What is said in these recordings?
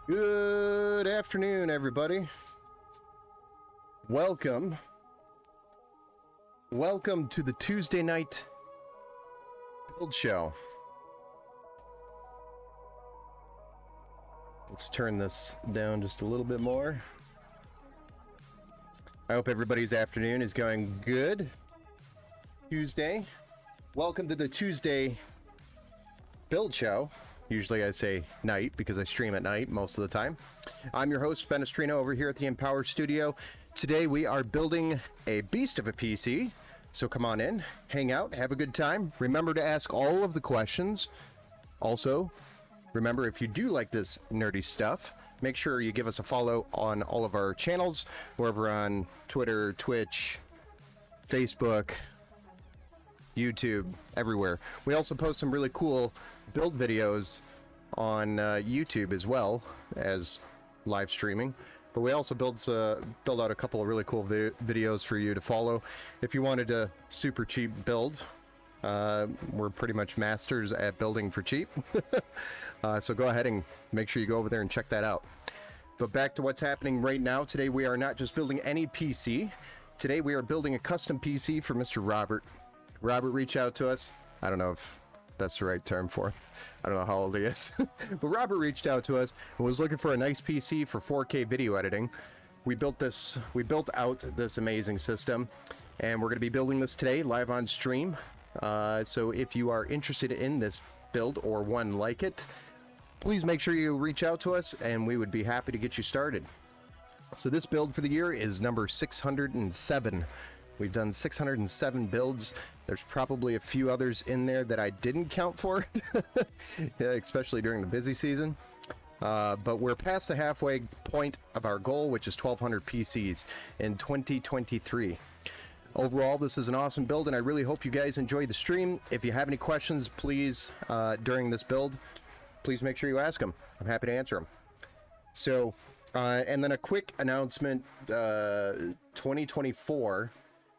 Good afternoon, everybody. Welcome to the Tuesday night build show. Let's turn this down just a little bit more. I hope everybody's afternoon is going good. Tuesday. Welcome to the Tuesday build show. Usually I say night because I stream at night most of the time. I'm your host, Benestrino, over here at the Empower Studio. Today we are building a beast of a PC. So come on in, hang out, have a good time. Remember to ask all of the questions. Also, remember, if you do like this nerdy stuff, make sure you give us a follow on all of our channels. We're over on Twitter, Twitch, Facebook, YouTube, everywhere. We also post some really cool build videos on YouTube as well as live streaming. But we also build out a couple of really cool videos for you to follow. If you wanted a super cheap build, we're pretty much masters at building for cheap. So go ahead and make sure you go over there and check that out. But back to what's happening right now. Today we are not just building any PC. Today we are building a custom PC for Mr. Robert. Robert reached out to us. I don't know if that's the right term for it. I don't know how old he is. But Robert reached out to us and was looking for a nice PC for 4K video editing. We built out this amazing system, and we're going to be building this today live on stream. So if you are interested in this build or one like it, please make sure you reach out to us and we would be happy to get you started. So this build for the year is number 607. We've done 607 builds. There's probably a few others in there that I didn't count for, yeah, especially during the busy season. But we're past the halfway point of our goal, which is 1,200 PCs in 2023. Overall, this is an awesome build, and I really hope you guys enjoy the stream. If you have any questions, please, during this build, please make sure you ask them. I'm happy to answer them. So, and then a quick announcement, 2024,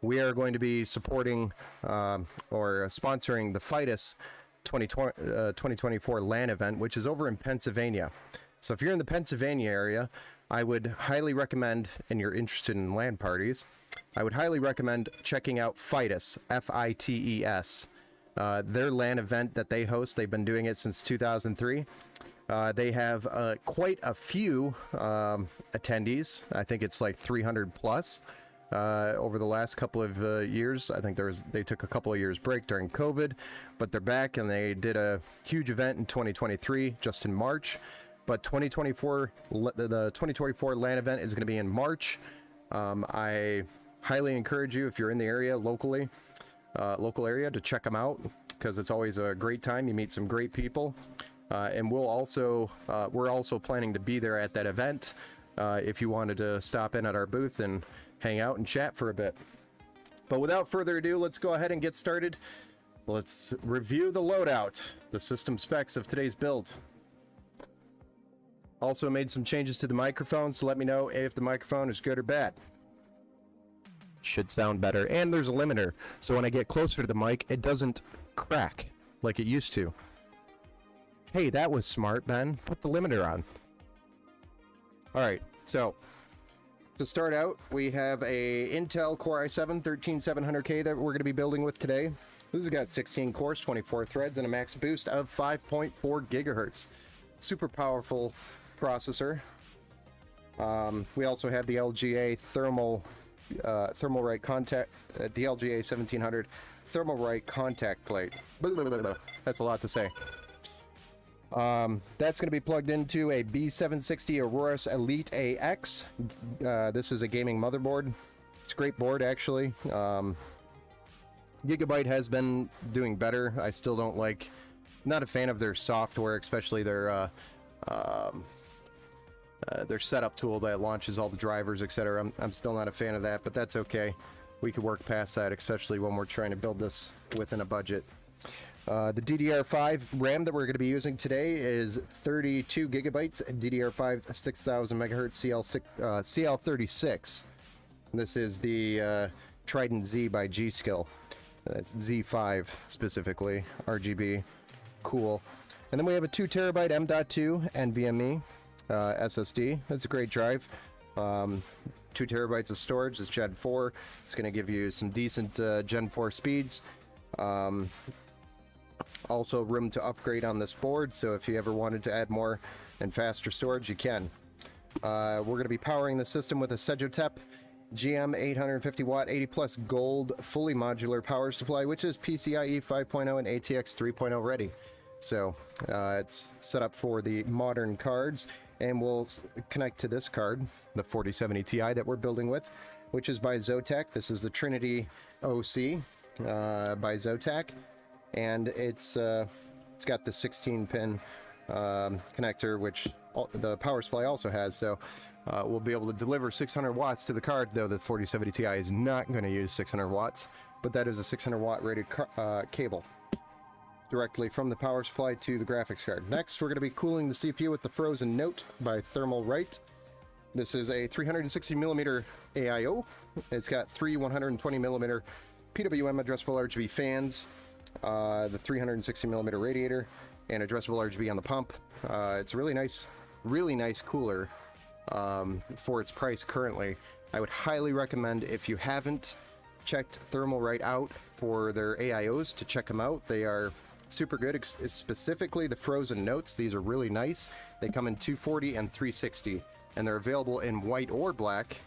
we are going to be supporting or sponsoring the FITUS 2024 LAN event, which is over in Pennsylvania. So if you're in the Pennsylvania area, I would highly recommend, and you're interested in LAN parties, I would highly recommend checking out FITUS, F-I-T-E-S. Their LAN event that they host, they've been doing it since 2003. They have quite a few attendees. I think it's like 300 plus over the last couple of years. I think they took a couple of years break during COVID, but they're back and they did a huge event in 2023, just in March. But 2024, the 2024 LAN event is going to be in March. I highly encourage you, if you're in the area local area, to check them out, because it's always a great time. You meet some great people. And we're also planning to be there at that event if you wanted to stop in at our booth and hang out and chat for a bit. But without further ado, let's go ahead and get started. Let's review the loadout, the system specs of today's build. Also made some changes to the microphone, so let me know if the microphone is good or bad. Should sound better. And there's a limiter, so when I get closer to the mic, it doesn't crack like it used to. Hey, that was smart, Ben. Put the limiter on. Alright, so to start out, we have a Intel Core i7 13700K that we're going to be building with today. This has got 16 cores, 24 threads, and a max boost of 5.4 gigahertz. Super powerful processor. We also have the LGA Thermalright contact, the LGA 1700 Thermalright contact plate. That's a lot to say. That's going to be plugged into a B760 Aurorus Elite AX. This is a gaming motherboard. It's a great board, actually. Gigabyte has been doing better. I still don't not a fan of their software, especially their setup tool that launches all the drivers, etc. I'm still not a fan of that, but that's okay. We could work past that, especially when we're trying to build this within a budget. The DDR5 RAM that we're going to be using today is 32 gigabytes, DDR5 6000 megahertz CL36. This is the Trident Z by G-Skill. That's Z5 specifically, RGB, cool. And then we have a 2 terabyte M.2 NVMe SSD. That's a great drive. 2 terabytes of storage. It's Gen 4. It's going to give you some decent Gen 4 speeds. Also room to upgrade on this board, so if you ever wanted to add more and faster storage, you can. We're going to be powering the system with a Sejotep GM 850 watt 80 plus gold fully modular power supply, which is PCIe 5.0 and ATX 3.0 ready. So it's set up for the modern cards, and we'll connect to this card, the 4070 Ti that we're building with, which is by Zotac. This is the Trinity OC by Zotac. And it's got the 16-pin connector, which the power supply also has, so we'll be able to deliver 600 watts to the card, though the 4070 Ti is not going to use 600 watts, but that is a 600 watt rated cable directly from the power supply to the graphics card. Next, we're going to be cooling the CPU with the Frozen Note by Thermalright. This is a 360mm AIO. It's got three 120mm PWM addressable RGB fans, the 360mm radiator, and addressable RGB on the pump. It's a really nice cooler for its price currently. I would highly recommend, if you haven't checked Thermalright out for their AIOs, to check them out. They are super good, specifically the Frozen Notes. These are really nice. They come in 240 and 360, and they're available in white or black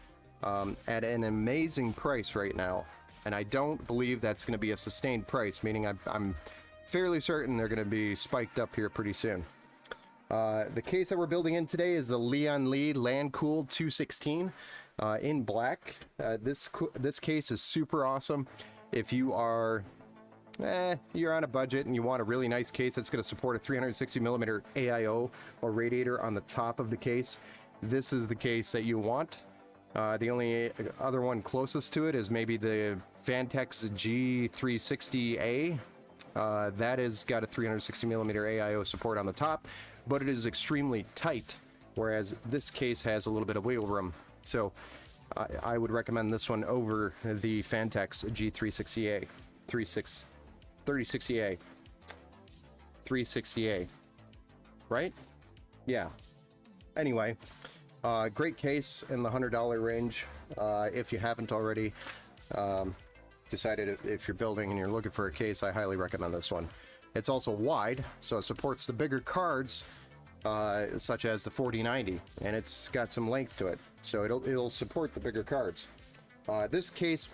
at an amazing price right now. And I don't believe that's going to be a sustained price, meaning I'm fairly certain they're going to be spiked up here pretty soon. The case that we're building in today is the Leon Lee LAN Cool 216. in black. This case is super awesome if you are you're on a budget and you want a really nice case that's going to support a 360 millimeter AIO or radiator on the top of the case. This is the case that you want. The only other one closest to it is maybe the Fantex G360A. That has got a 360 millimeter AIO support on the top, but it is extremely tight, whereas this case has a little bit of wiggle room. So I would recommend this one over the Fantex G360A. 360A, right? Yeah. Anyway, great case in the $100 range. If you haven't already decided if you're building and you're looking for a case, I highly recommend this one. It's also wide, so it supports the bigger cards, such as the 4090, and it's got some length to it, so it'll support the bigger cards. This case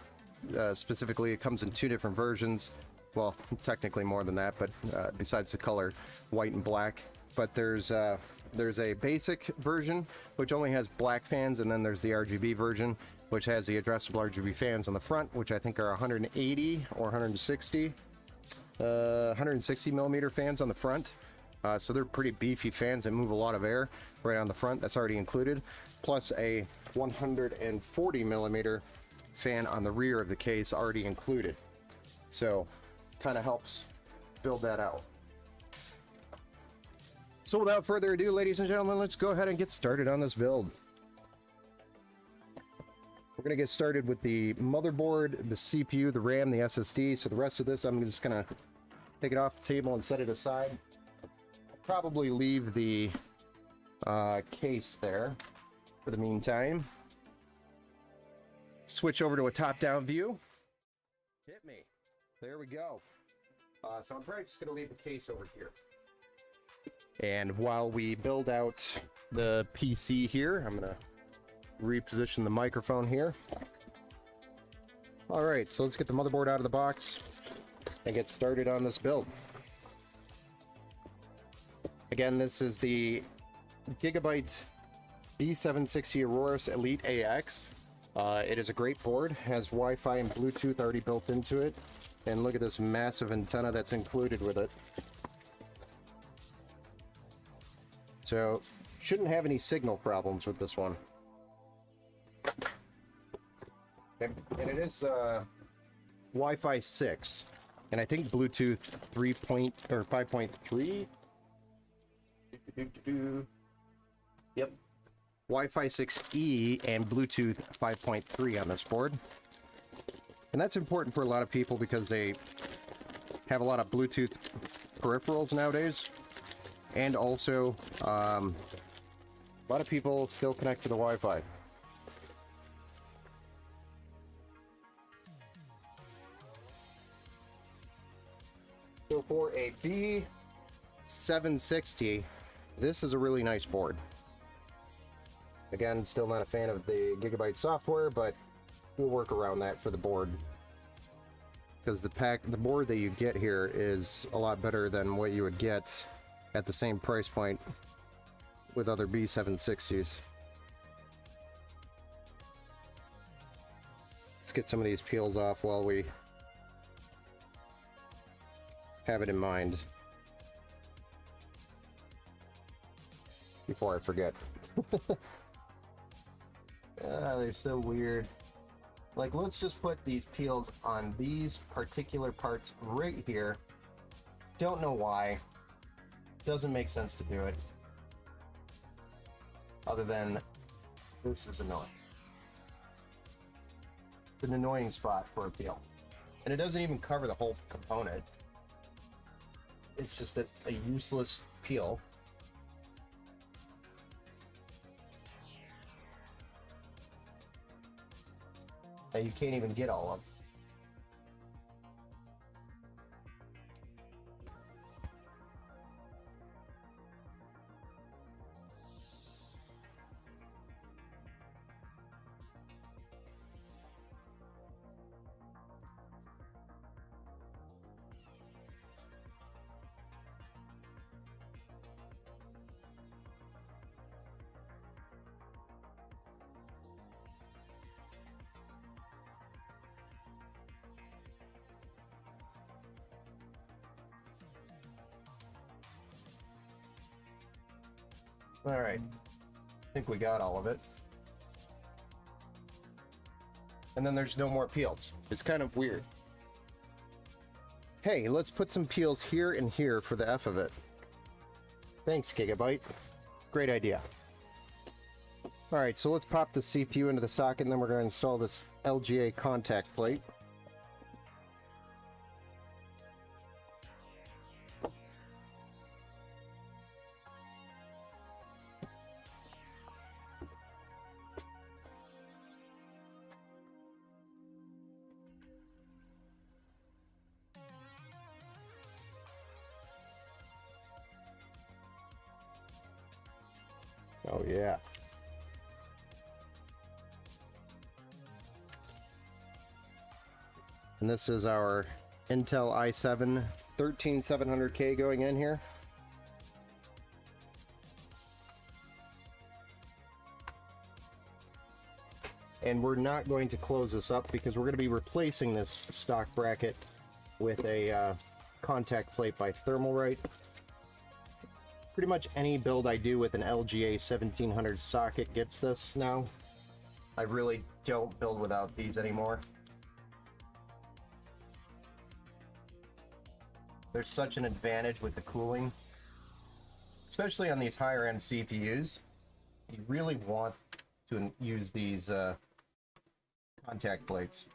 specifically, it comes in two different versions. Well, technically more than that, but besides the color, white and black. But there's a basic version which only has black fans, and then there's the RGB version which has the addressable RGB fans on the front, which I think are 180 or 160 millimeter fans on the front. So they're pretty beefy fans that move a lot of air right on the front. That's already included, plus a 140 millimeter fan on the rear of the case already included. So kind of helps build that out. So without further ado, ladies and gentlemen, let's go ahead and get started on this build. We're going to get started with the motherboard, the CPU, the RAM, the SSD. So the rest of this, I'm just going to take it off the table and set it aside. I'll probably leave the case there for the meantime. Switch over to a top-down view. Hit me. There we go. So I'm probably just going to leave the case over here. And while we build out the PC here, I'm going to reposition the microphone here. All right, so let's get the motherboard out of the box and get started on this build. Again, this is the Gigabyte B760 Aurorus Elite AX. It is a great board, has Wi-Fi and Bluetooth already built into it. And look at this massive antenna that's included with it. So, shouldn't have any signal problems with this one. And it is Wi-Fi 6, and I think Bluetooth 5.3. Yep, Wi-Fi 6E and Bluetooth 5.3 on this board. And that's important for a lot of people because they have a lot of Bluetooth peripherals nowadays. And also, a lot of people still connect to the Wi-Fi. So for a B760, this is a really nice board. Again, still not a fan of the Gigabyte software, but we'll work around that for the board. Because the board that you get here is a lot better than what you would get at the same price point with other B760s. Let's get some of these peels off while we have it in mind before I forget. They're so weird. Like, let's just put these peels on these particular parts right here. Don't know why. Doesn't make sense to do it. Other than this is annoying. It's an annoying spot for a peel. And it doesn't even cover the whole component. It's just a useless peel. And you can't even get all of them. All right, I think we got all of it. And then there's no more peels. It's kind of weird. Hey, let's put some peels here and here for the F of it. Thanks, Gigabyte. Great idea. All right, so let's pop the CPU into the socket, and then we're going to install this LGA contact plate. Oh, yeah. And this is our Intel i7 13700K going in here. And we're not going to close this up because we're going to be replacing this stock bracket with a contact plate by Thermalright. Pretty much any build I do with an LGA 1700 socket gets this now. I really don't build without these anymore. There's such an advantage with the cooling, especially on these higher end CPUs. You really want to use these contact plates.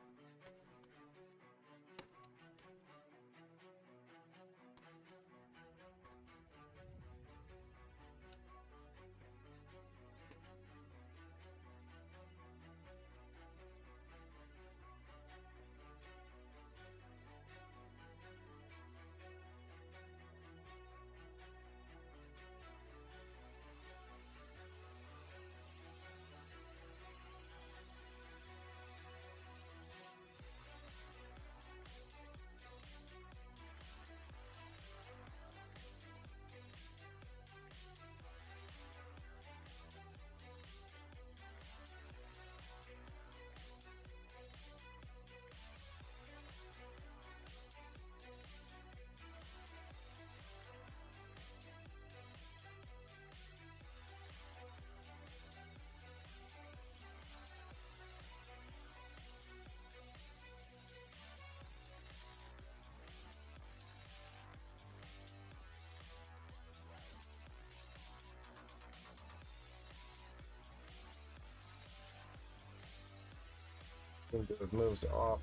Seem to have moved off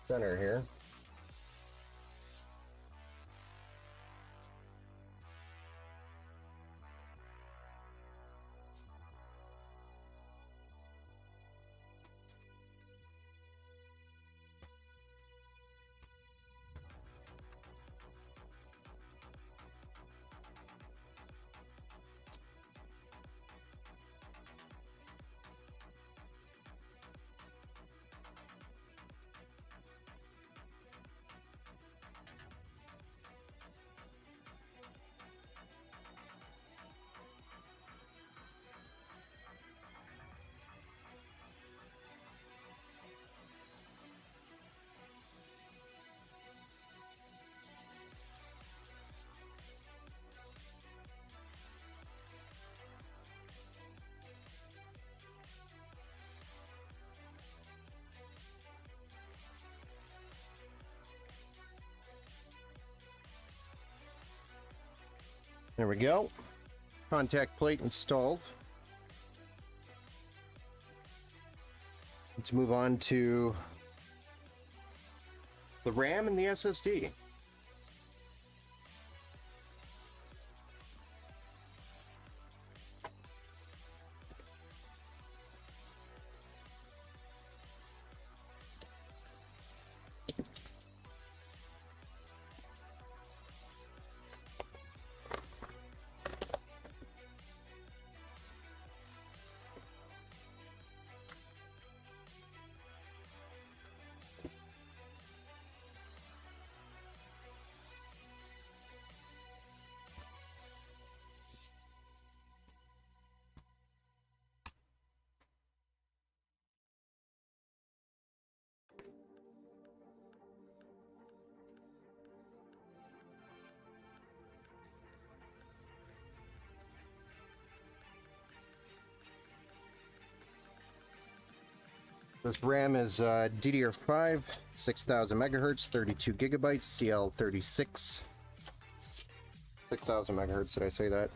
center here. There we go. Contact plate installed. Let's move on to the RAM and the SSD. This RAM is DDR5, 6000 megahertz, 32 gigabytes, CL36. 6000 megahertz, did I say that?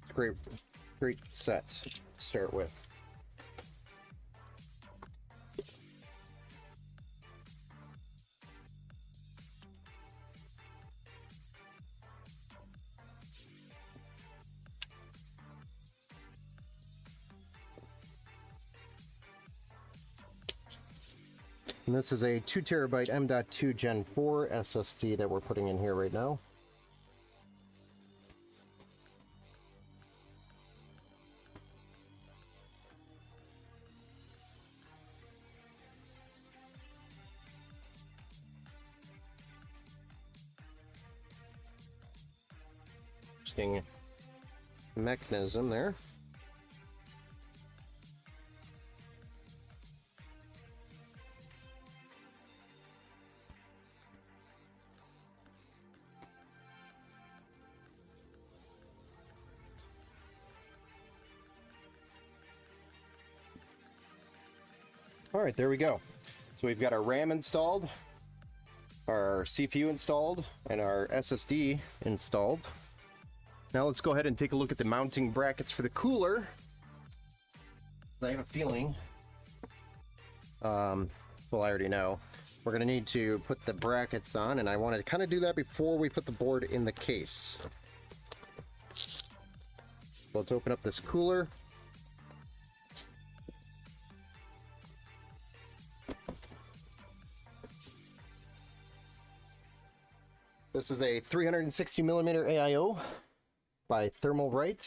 It's great, great set to start with. And this is a 2 terabyte M.2 Gen 4 SSD that we're putting in here right now. Interesting mechanism there. All right, there we go. So we've got our RAM installed, our CPU installed, and our SSD installed. Now let's go ahead and take a look at the mounting brackets for the cooler. I have a feeling, well, I already know, we're going to need to put the brackets on, and I want to kind of do that before we put the board in the case. Let's open up this cooler. This is a 360 millimeter AIO by Thermal Right.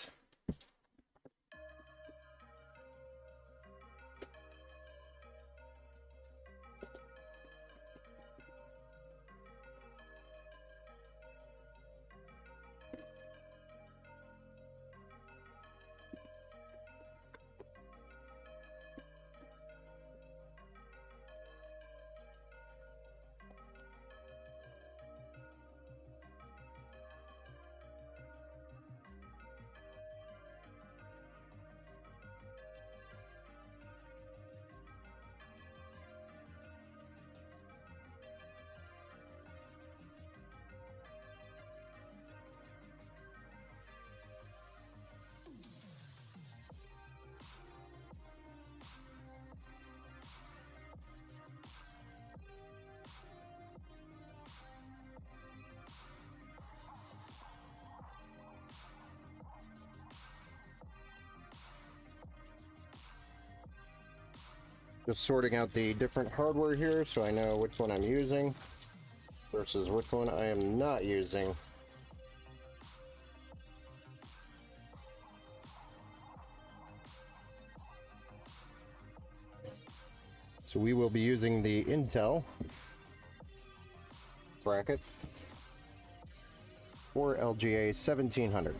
Just sorting out the different hardware here so I know which one I'm using versus which one I am not using. So we will be using the Intel bracket for LGA 1700.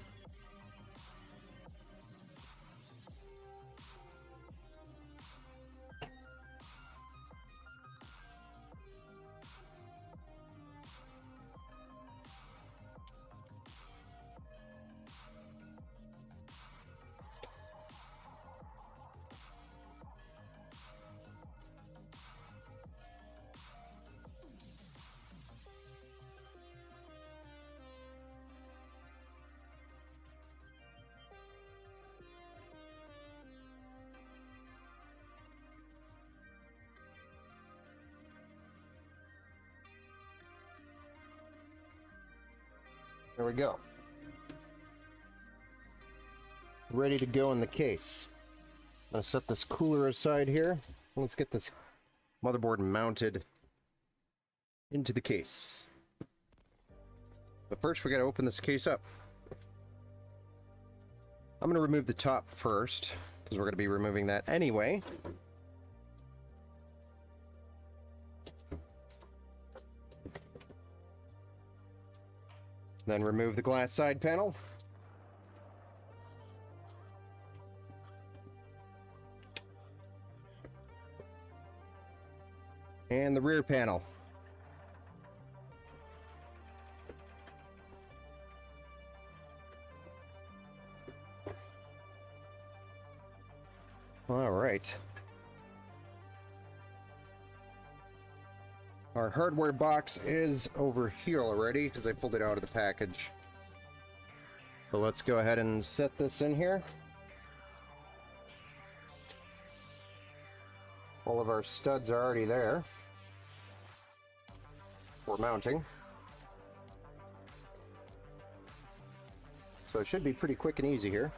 There we go. Ready to go in the case. I'm going to set this cooler aside here. Let's get this motherboard mounted into the case. But first we got to open this case up. I'm going to remove the top first, because we're going to be removing that anyway. Then remove the glass side panel. And the rear panel. All right. Our hardware box is over here already because I pulled it out of the package. So let's go ahead and set this in here. All of our studs are already there for mounting. So it should be pretty quick and easy here.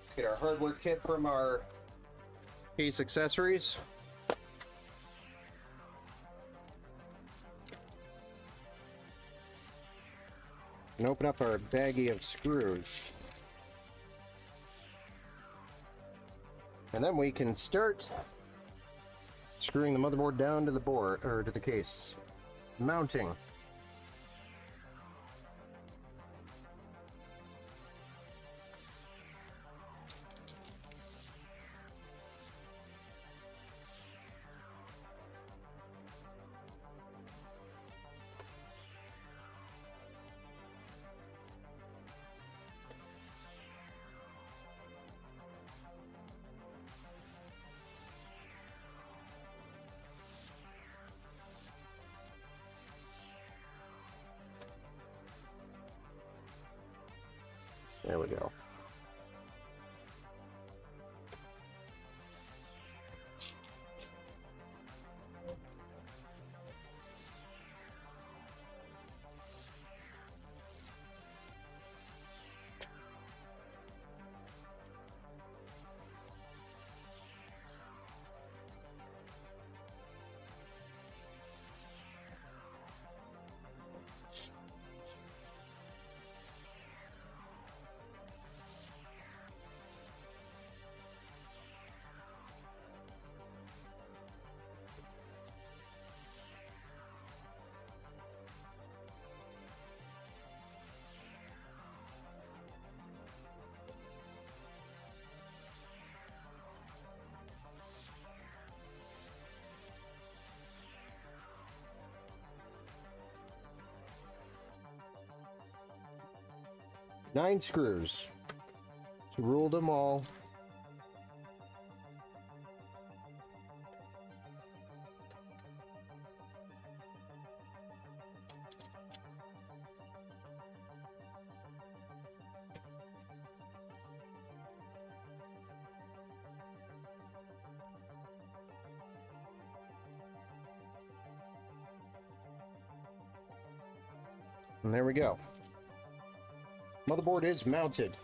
Let's get our hardware kit from our case accessories. And open up our baggie of screws. And then we can start screwing the motherboard down to the board, or to the case. Mounting. There we go. Nine screws to rule them all. And there we go. Motherboard is mounted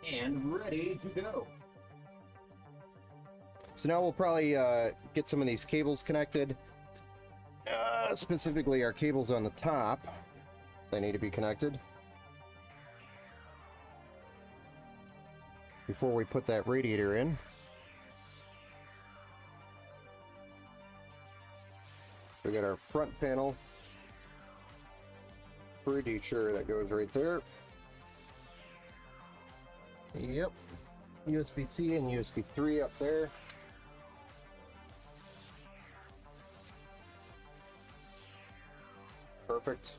and ready to go. So now we'll probably get some of these cables connected. Specifically our cables on the top. They need to be connected before we put that radiator in. We got our front panel. Pretty sure that goes right there. Yep. USB-C and USB 3 up there. Perfect.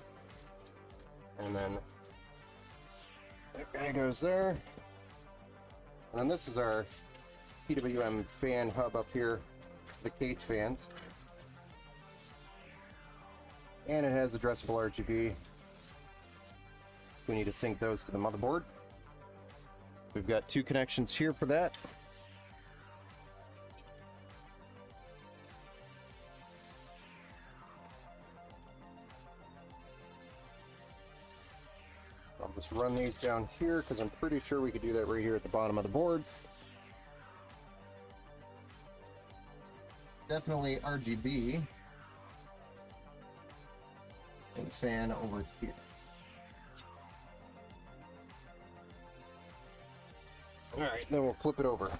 And then that guy goes there. And then this is our PWM fan hub up here, the case fans. And it has addressable RGB. We need to sync those to the motherboard. We've got two connections here for that. I'll just run these down here because I'm pretty sure we could do that right here at the bottom of the board. Definitely RGB. And fan over here. Alright, then we'll flip it over.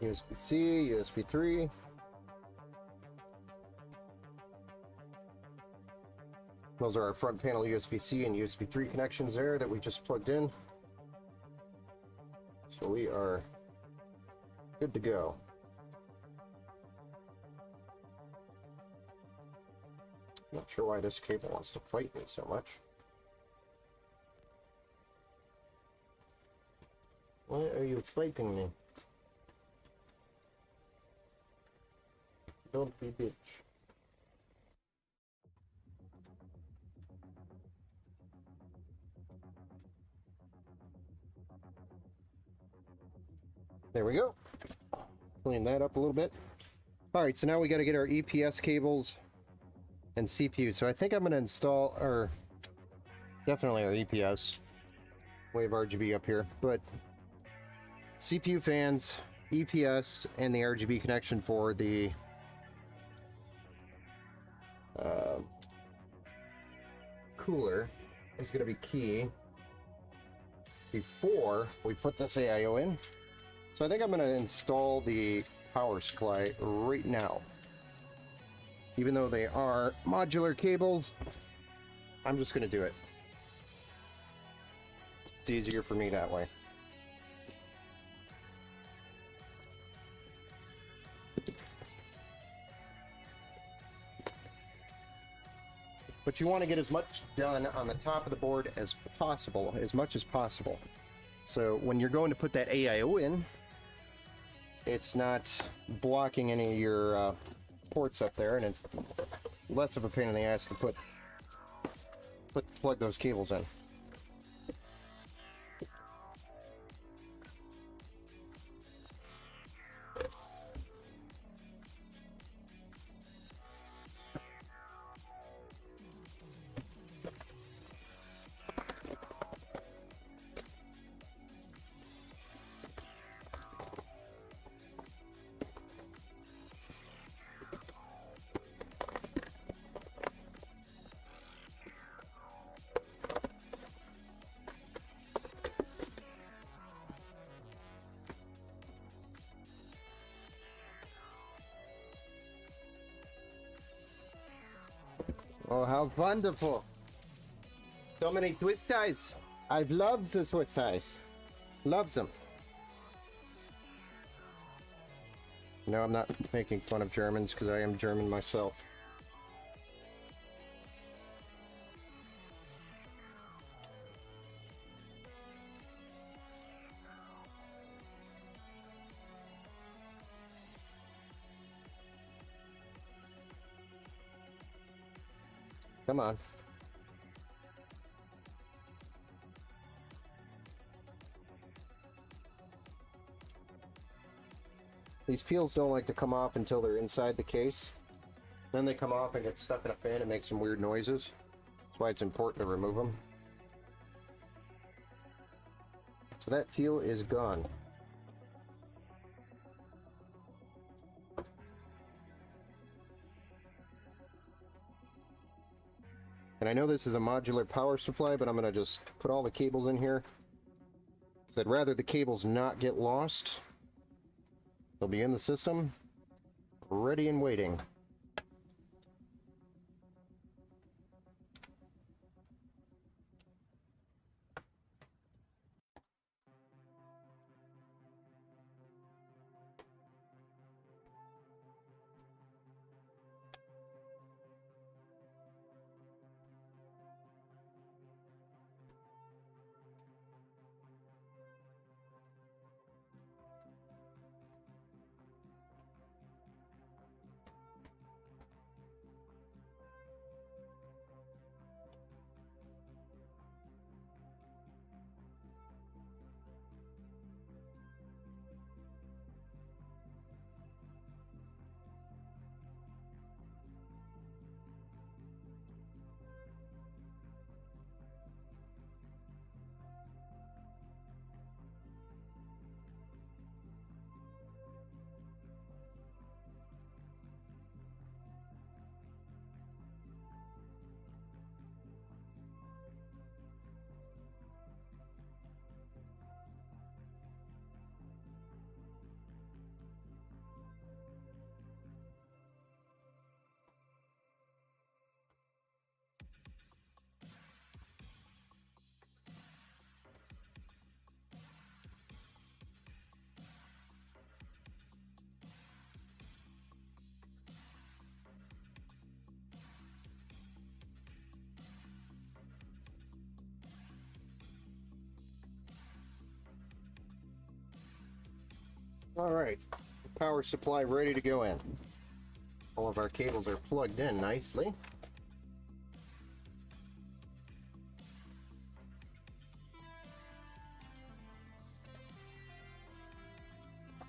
USB-C, USB 3. Those are our front panel USB-C and USB 3 connections there that we just plugged in. So we are good to go. Not sure why this cable wants to fight me so much. Why are you fighting me? Don't be bitch. There we go. Clean that up a little bit. All right, so now we got to get our EPS cables and CPU. So I think I'm going to install, or definitely our EPS. We have RGB up here, but CPU fans, EPS, and the RGB connection for the cooler is going to be key before we put this AIO in. So I think I'm going to install the power supply right now. Even though they are modular cables, I'm just going to do it. It's easier for me that way. But you want to get as much done on the top of the board as possible, as much as possible. So when you're going to put that AIO in, it's not blocking any of your ports up there, and it's less of a pain in the ass to plug those cables in. Oh, how wonderful! So many twist ties. I love the twist ties. Loves them. No, I'm not making fun of Germans because I am German myself. Come on. These peels don't like to come off until they're inside the case. Then they come off and get stuck in a fan and make some weird noises. That's why it's important to remove them. So that peel is gone. And I know this is a modular power supply, but I'm going to just put all the cables in here. So I'd rather the cables not get lost. They'll be in the system, ready and waiting. All right, power supply ready to go in. All of our cables are plugged in nicely.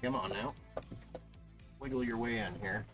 Come on now. Wiggle your way in here.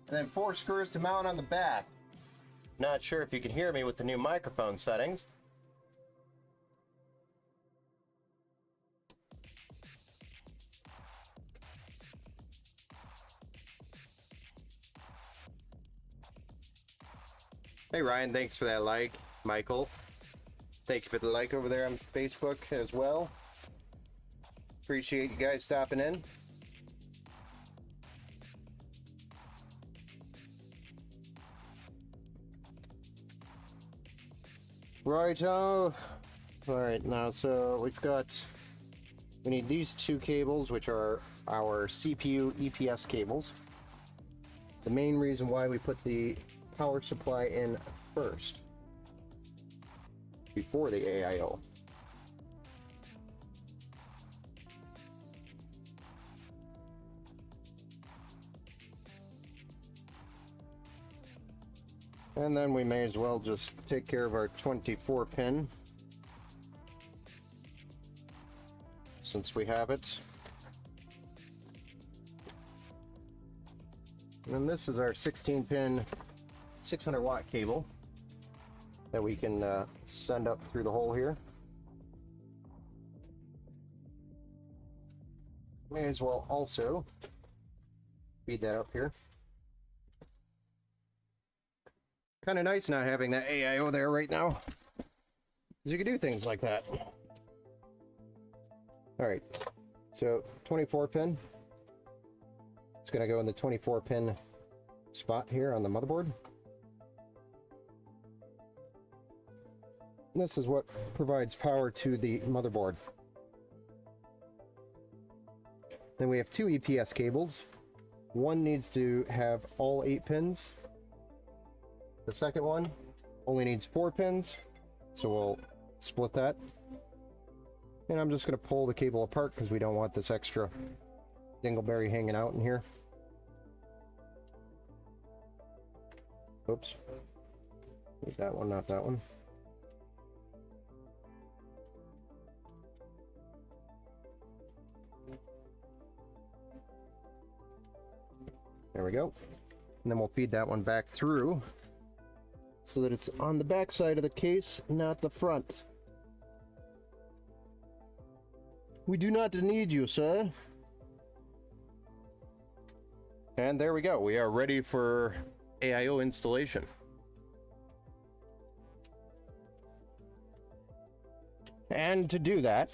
And then 4 screws to mount on the back. Not sure if you can hear me with the new microphone settings. Hey Ryan, thanks for that like. Michael, thank you for the like over there on Facebook as well. Appreciate you guys stopping in. Righto. Alright, now so we need these 2 cables, which are our CPU EPS cables. The main reason why we put the power supply in first, before the AIO. And then we may as well just take care of our 24 pin, since we have it. And then this is our 16 pin 600 watt cable that we can send up through the hole here. May as well also feed that up here. Kind of nice not having that AIO there right now, because you can do things like that. Alright, so 24 pin. It's going to go in the 24 pin spot here on the motherboard. This is what provides power to the motherboard. Then we have 2 EPS cables. One needs to have all 8 pins. The second one only needs 4 pins, so we'll split that. And I'm just going to pull the cable apart because we don't want this extra dingleberry hanging out in here. Oops. Need that one, not that one. There we go. And then we'll feed that one back through so that it's on the back side of the case, not the front. We do not need you, sir. And there we go. We are ready for AIO installation. And to do that,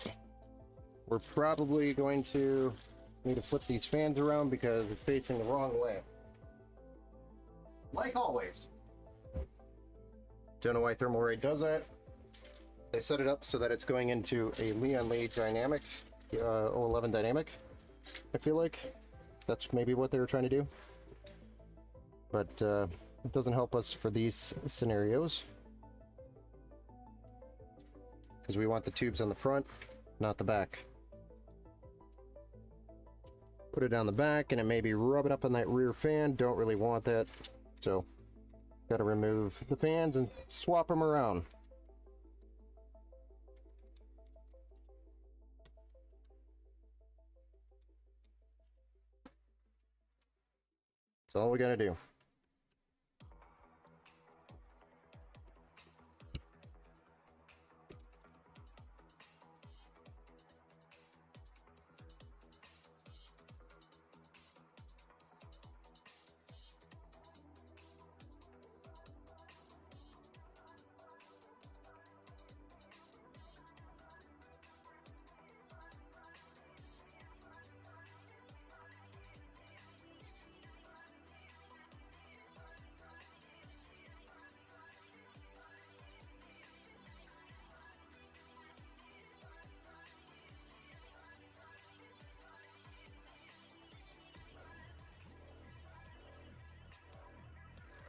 we're probably going to need to flip these fans around because it's facing the wrong way. Like always. Don't know why Thermal Ray does that. They set it up so that it's going into a Leon Lee dynamic, 011 dynamic. I feel like that's maybe what they were trying to do. But it doesn't help us for these scenarios, because we want the tubes on the front, not the back. Put it on the back and it maybe rub it up on that rear fan. Don't really want that. So, gotta remove the fans and swap them around. That's all we gotta do.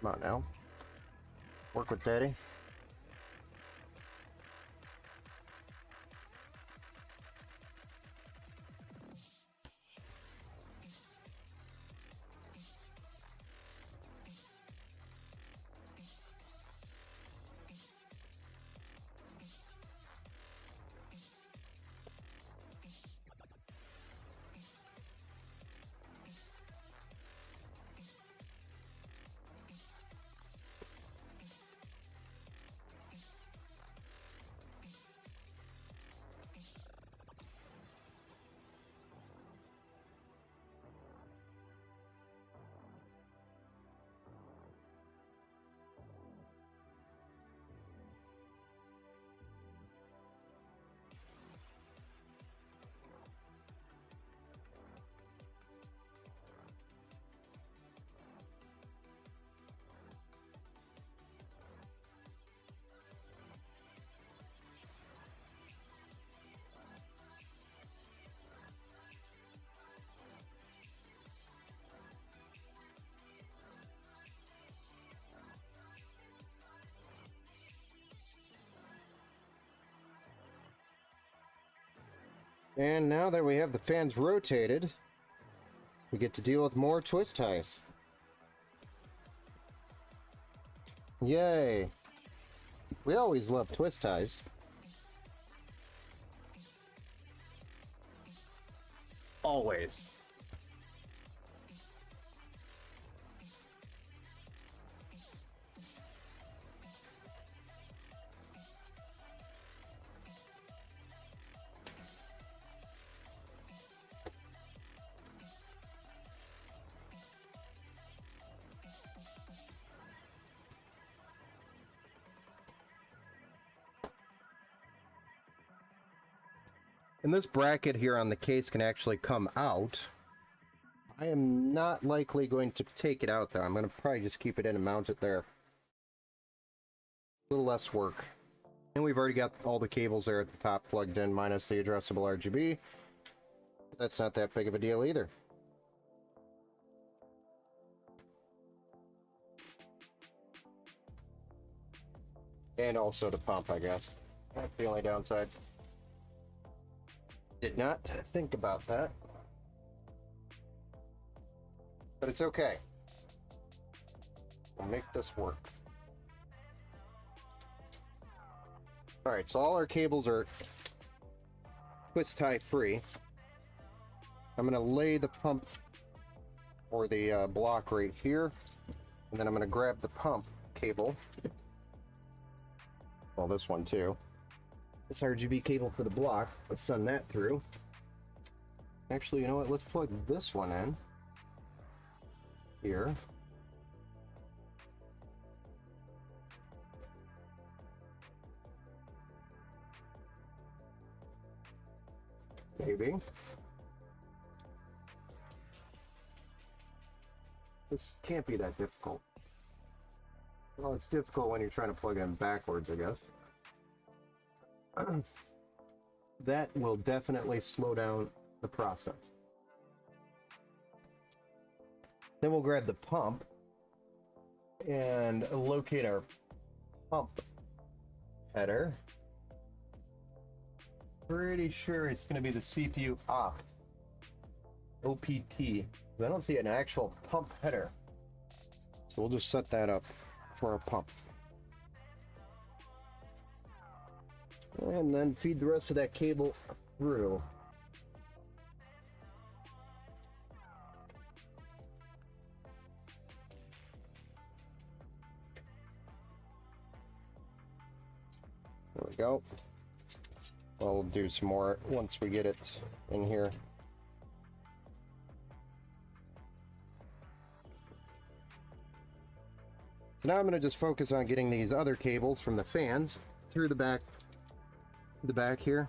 Come on now. Work with Daddy. And now that we have the fans rotated, we get to deal with more twist ties. Yay! We always love twist ties. Always. And this bracket here on the case can actually come out. I am not likely going to take it out though. I'm going to probably just keep it in and mount it there. A little less work. And we've already got all the cables there at the top plugged in, minus the addressable RGB. That's not that big of a deal either. And also the pump, I guess. That's the only downside. Did not think about that. But it's okay. We'll make this work. Alright, so all our cables are twist tie free. I'm going to lay the pump or the block right here. And then I'm going to grab the pump cable. Well, this one too. This RGB cable for the block. Let's send that through. Actually, you know what? Let's plug this one in. Here. Maybe. This can't be that difficult. Well, it's difficult when you're trying to plug it in backwards, I guess. That will definitely slow down the process. Then we'll grab the pump and locate our pump header. Pretty sure it's going to be the CPU opt. OPT. I don't see an actual pump header. So we'll just set that up for our pump. And then feed the rest of that cable through. There we go. We'll do some more once we get it in here. So now I'm going to just focus on getting these other cables from the fans through the back here.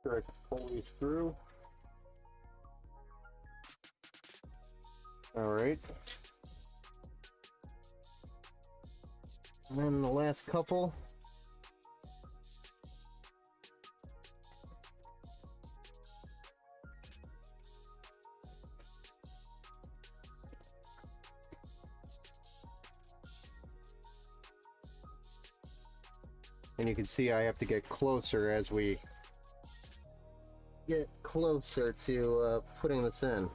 sure I can pull these through. Alright. And then the last couple. And you can see I have to get closer as we get closer to putting this in.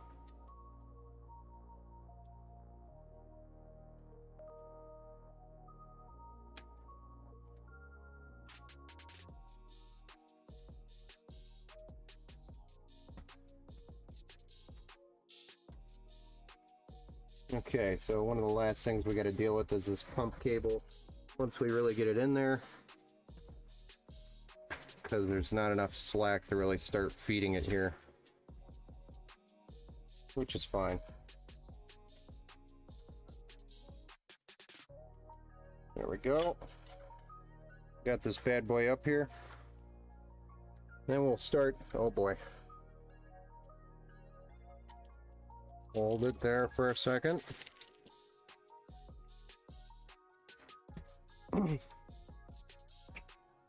Okay, so one of the last things we got to deal with is this pump cable. Once we really get it in there, because there's not enough slack to really start feeding it here, which is fine. There we go. Got this bad boy up here. Then we'll start. Oh boy. Hold it there for a second.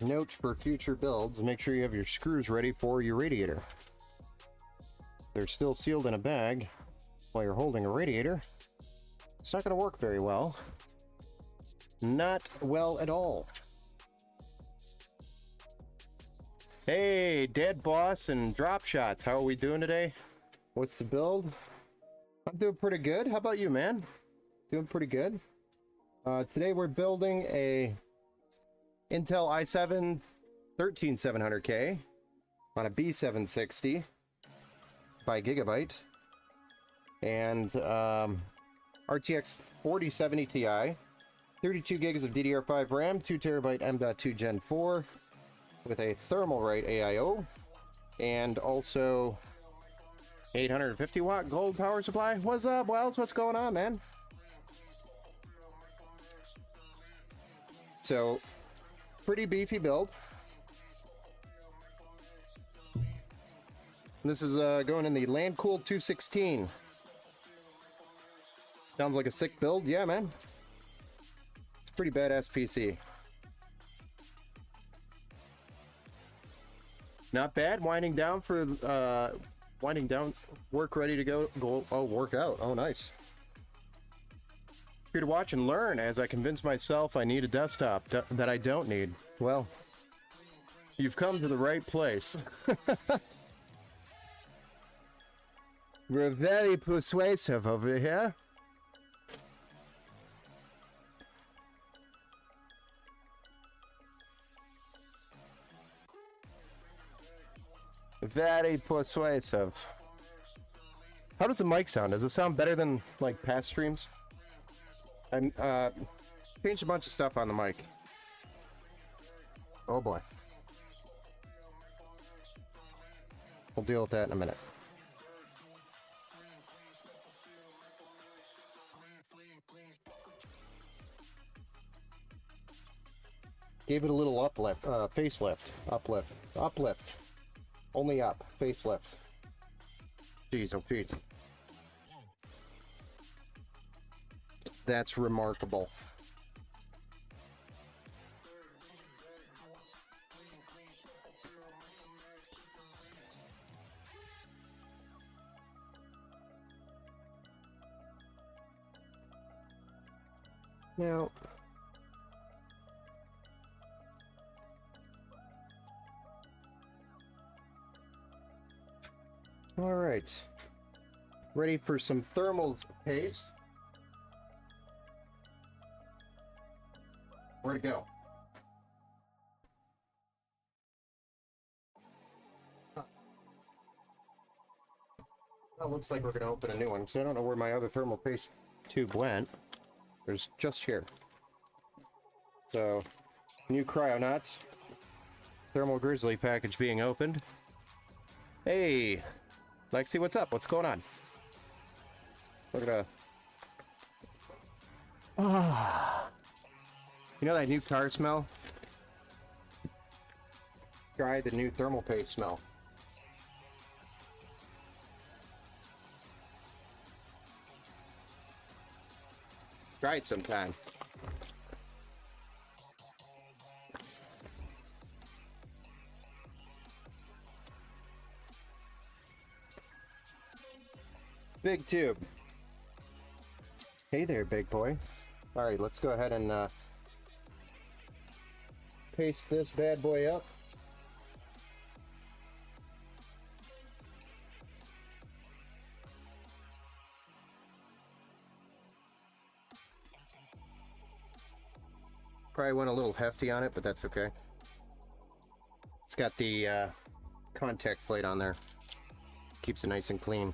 Note for future builds, make sure you have your screws ready for your radiator. If they're still sealed in a bag while you're holding a radiator, it's not going to work very well. Not well at all. Hey, Dead Boss and Drop Shots, how are we doing today? What's the build? I'm doing pretty good. How about you, man? Doing pretty good. Today we're building a Intel i7 13700K on a B760 by Gigabyte and RTX 4070 Ti, 32 gigs of DDR5 RAM, 2 terabyte M.2 Gen 4 with a Thermalright AIO, and also 850 watt gold power supply. What's up, Wilds? What's going on, man? So, pretty beefy build. This is going in the Landcool 216. Sounds like a sick build. Yeah, man. It's a pretty badass PC. Not bad. Winding down for work ready to go. Oh, work out. Oh, nice. Here to watch and learn as I convince myself I need a desktop that I don't need. Well, you've come to the right place. We're very persuasive over here. Very persuasive. How does the mic sound? Does it sound better than like past streams? I changed a bunch of stuff on the mic. Oh boy. We'll deal with that in a minute. Gave it a little uplift, facelift, uplift. Only up, facelift. Jeez, oh jeez. That's remarkable. Now, all right, ready for some thermals paste. Where to go? Well, looks like we're going to open a new one, so I don't know where my other thermal paste tube went. There's just here. So, new Cryonauts. Thermal Grizzly package being opened. Hey, Lexi, what's up? What's going on? Look at that. Ah. You know that new car smell? Try the new thermal paste smell. Try it sometime. Big tube. Hey there, big boy. All right, let's go ahead and paste this bad boy up. Probably went a little hefty on it, but that's okay. It's got the contact plate on there. Keeps it nice and clean.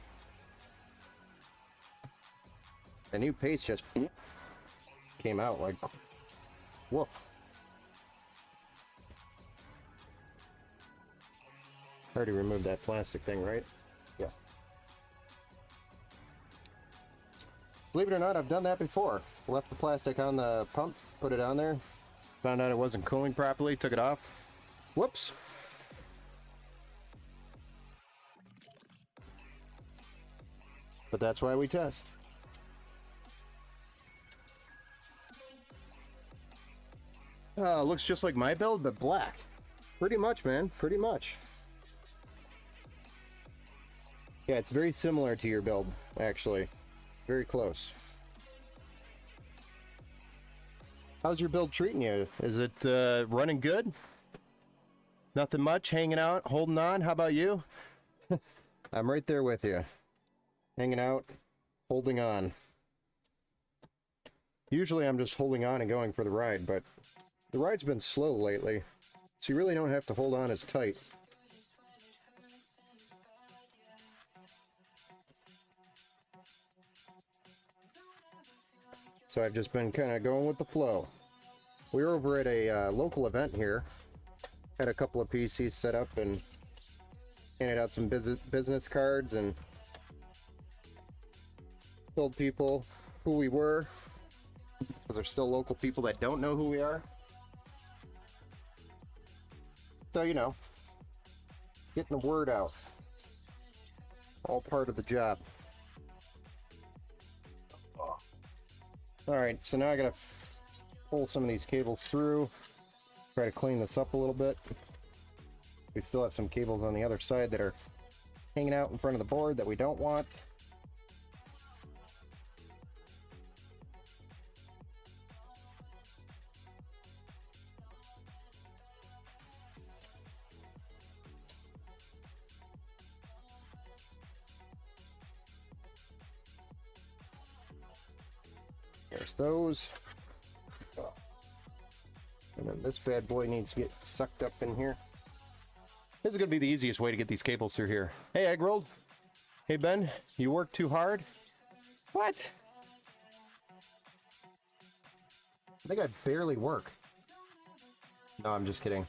The new paste just came out like woof. Already removed that plastic thing, right? Yeah. Believe it or not, I've done that before. Left the plastic on the pump, put it on there, found out it wasn't cooling properly, took it off. Whoops. But that's why we test. Looks just like my build, but black. Pretty much, man. Pretty much. Yeah, it's very similar to your build, actually. Very close. How's your build treating you? Is it running good? Nothing much? Hanging out? Holding on? How about you? I'm right there with you. Hanging out, holding on. Usually I'm just holding on and going for the ride, but the ride's been slow lately, so you really don't have to hold on as tight. So I've just been kind of going with the flow. We were over at a local event here. Had a couple of PCs set up and handed out some business cards and told people who we were, because there's still local people that don't know who we are. So, you know, getting the word out. All part of the job. Alright, so now I gotta pull some of these cables through. Try to clean this up a little bit. We still have some cables on the other side that are hanging out in front of the board that we don't want. There's those. And then this bad boy needs to get sucked up in here. This is going to be the easiest way to get these cables through here. Hey, Egg Rolled. Hey, Ben. You work too hard? What? I think I barely work. No, I'm just kidding.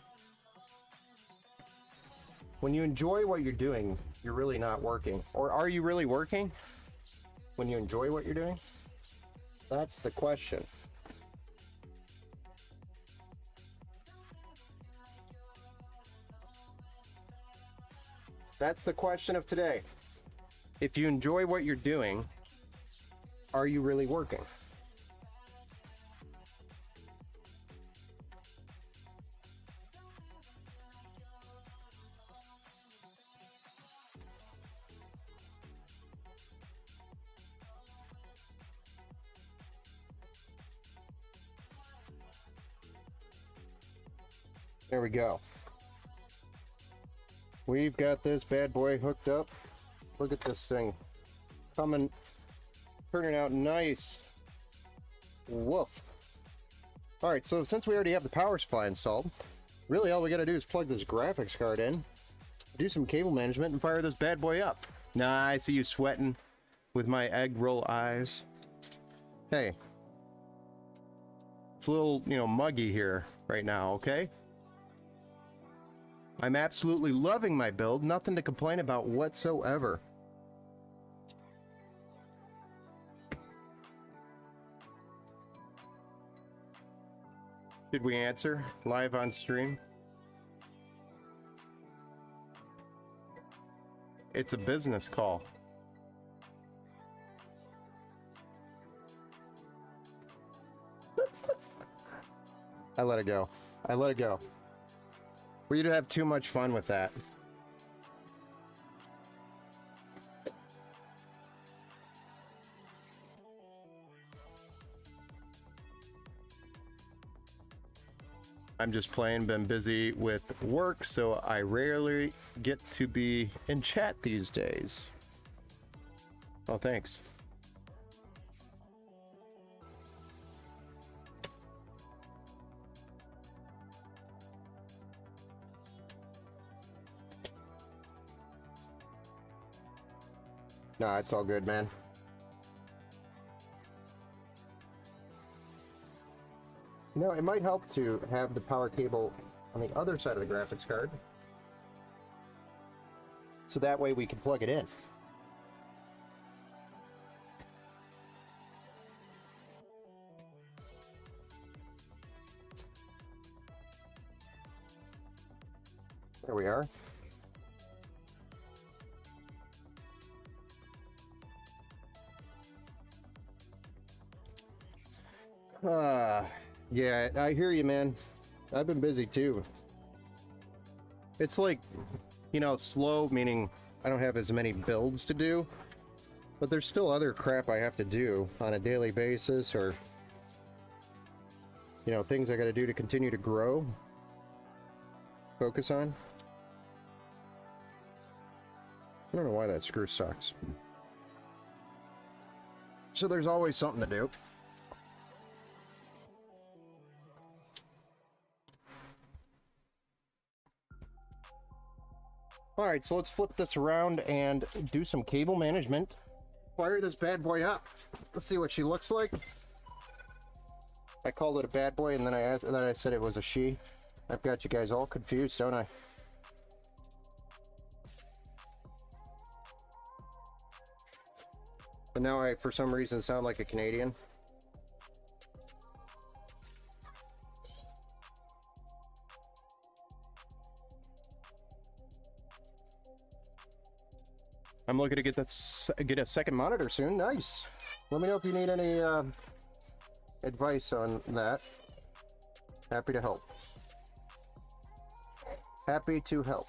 When you enjoy what you're doing, you're really not working. Or are you really working when you enjoy what you're doing? That's the question. That's the question of today. If you enjoy what you're doing, are you really working? There we go. We've got this bad boy hooked up. Look at this thing. Coming, turning out nice. Woof. Alright, so since we already have the power supply installed, really all we gotta do is plug this graphics card in, do some cable management, and fire this bad boy up. Nah, I see you sweating with my egg roll eyes. Hey. It's a little, you know, muggy here right now, okay? I'm absolutely loving my build, nothing to complain about whatsoever. Did we answer live on stream? It's a business call. I let it go. I let it go. We'd have too much fun with that. I'm just playing, been busy with work, so I rarely get to be in chat these days. Oh, thanks. Nah, it's all good, man. No, it might help to have the power cable on the other side of the graphics card. So that way we can plug it in. There we are. Yeah, I hear you, man. I've been busy too. It's like, you know, slow, meaning I don't have as many builds to do, but there's still other crap I have to do on a daily basis, or, you know, things I gotta do to continue to grow, focus on. I don't know why that screw sucks. So there's always something to do. Alright, so let's flip this around and do some cable management. Fire this bad boy up. Let's see what she looks like. I called it a bad boy, and then I said it was a she. I've got you guys all confused, don't I? And now I, for some reason, sound like a Canadian. I'm looking to get a second monitor soon. Nice. Let me know if you need any advice on that. Happy to help. Happy to help.